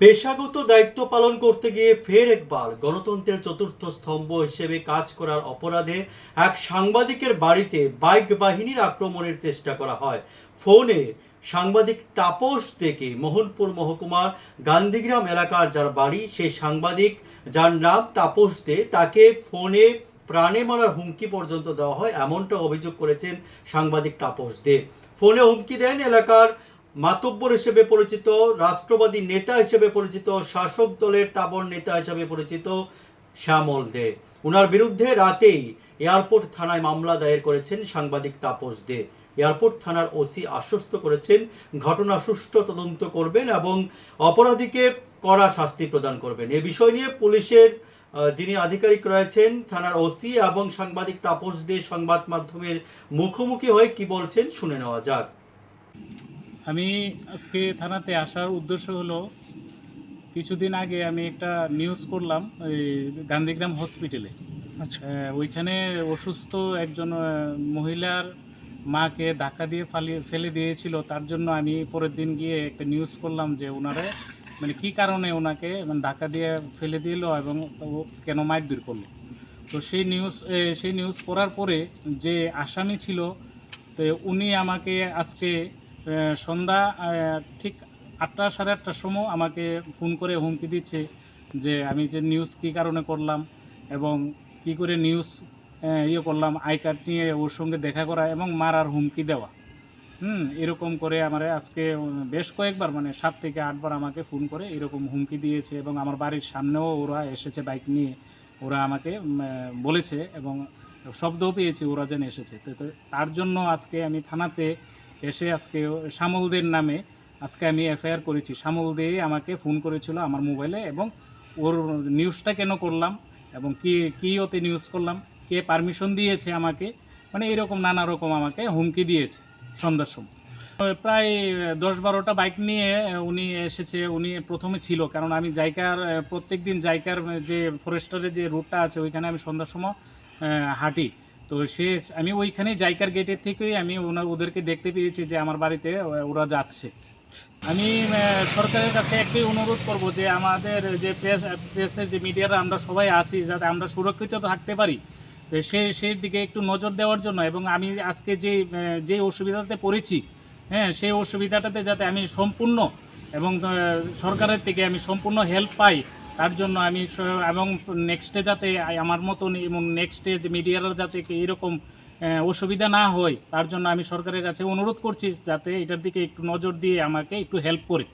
পেশাগত দায়িত্ব পালন করতে গিয়ে ফের একবার গণতন্ত্রের চতুর্থ স্তম্ভ হিসেবে কাজ করার অপরাধে এক সাংবাদিকের বাড়িতে বাইক বাহিনীর আক্রমণের চেষ্টা করা হয়। ফোনে সাংবাদিক তাপস দেকে মোহনপুর মহকুমার গান্ধীগ্রাম এলাকার যার বাড়ি, সেই সাংবাদিক যার নাম তাপস দে, তাকে ফোনে প্রাণে মারার হুমকি পর্যন্ত দেওয়া হয়, এমনটা অভিযোগ করেছেন সাংবাদিক তাপস দে। ফোনে হুমকি দেন এলাকার মাতব্বর হিসেবে পরিচিত, রাষ্ট্রবাদী নেতা হিসেবে পরিচিত, শাসক দলের তাবর নেতা হিসেবে পরিচিত শ্যামল দে। ওনার বিরুদ্ধে রাতেই এয়ারপোর্ট থানায় মামলা দায়ের করেছেন সাংবাদিক তাপস দে। এয়ারপোর্ট থানার ওসি আশ্বস্ত করেছেন ঘটনা সুষ্ঠু তদন্ত করবেন এবং অপরাধীকে কড়া শাস্তি প্রদান করবেন। এ বিষয় নিয়ে পুলিশের যিনি আধিকারিক রয়েছেন থানার ওসি এবং সাংবাদিক তাপস দে সংবাদ মাধ্যমের মুখোমুখি হয়ে কি বলছেন শুনে নেওয়া যাক। আমি আজকে থানাতে আসার উদ্দেশ্য হলো, কিছুদিন আগে আমি একটা নিউজ করলাম ওই গান্ধীগ্রাম হসপিটালে। আচ্ছা। ওইখানে অসুস্থ একজন মহিলার মাকে ধাক্কা দিয়ে ফেলে দিয়েছিল। তার জন্য আমি পরের দিন গিয়ে একটা নিউজ করলাম যে ওনারে মানে কী কারণে ওনাকে মানে ধাক্কা দিয়ে ফেলে দিল এবং ও কেন মারধর করলো। তো সেই নিউজ করার পরে যে আসামি ছিল, তো উনি আমাকে আজকে সন্ধ্যা ঠিক 8টা সাড়ে 8টার সময় আমাকে ফোন করে হুমকি দিচ্ছে যে আমি যে নিউজ কী কারণে করলাম এবং কি করে নিউজ করলাম, আই কার্ড নিয়ে ওর সঙ্গে দেখা করা এবং মারার হুমকি দেওয়া। এরকম করে আমার আজকে বেশ কয়েকবার মানে 7 থেকে 8 বার আমাকে ফোন করে এরকম হুমকি দিয়েছে এবং আমার বাড়ির সামনেও ওরা এসেছে বাইক নিয়ে। ওরা আমাকে বলেছে এবং শব্দও পেয়েছি ওরা যেন এসেছে। তো তার জন্য আজকে আমি থানাতে এসে আজকে শ্যামলদের নামে আজকে আমি এফআইআর করেছি। শ্যামল দে আমাকে ফোন করেছিল আমার মোবাইলে এবং ওর নিউজটা কেন করলাম এবং কী ওতে নিউজ করলাম, কে পারমিশন দিয়েছে আমাকে, মানে এরকম নানা রকম আমাকে হুমকি দিয়েছে সন্ধ্যার সময়। প্রায় 10-12টা বাইক নিয়ে উনি এসেছে। উনি প্রথমে ছিল, কারণ আমি জাইকার প্রত্যেক দিন জাইকার যে ফরেস্টারের যে রুটটা আছে ওইখানে আমি সন্ধ্যার সময় হাঁটি। তো আমি ওইখানে জাইকার গেটের থেকেই আমি ওদেরকে দেখতে পেয়েছি যে আমার বাড়িতে ওরা যাচ্ছে। আমি সরকারের কাছে একটাই অনুরোধ করব যে আমাদের যে প্রেসের যে মিডিয়ারা আমরা সবাই আছি, যাতে আমরা সুরক্ষিত থাকতে পারি, তো সেই দিকে একটু নজর দেওয়ার জন্য। এবং আমি আজকে যে অসুবিধাতে পড়েছি, সেই অসুবিধাটাতে যাতে আমি সম্পূর্ণ এবং সরকারের থেকে আমি সম্পূর্ণ হেল্প পাই, তার জন্য আমি এবং নেক্সটে যাতে আমার মতন এবং নেক্সটে যে মিডিয়ারা যাতে এরকম অসুবিধা না হয়, তার জন্য আমি সরকারের কাছে অনুরোধ করছি যাতে এটার দিকে একটু নজর দিয়ে আমাকে একটু হেল্প করে।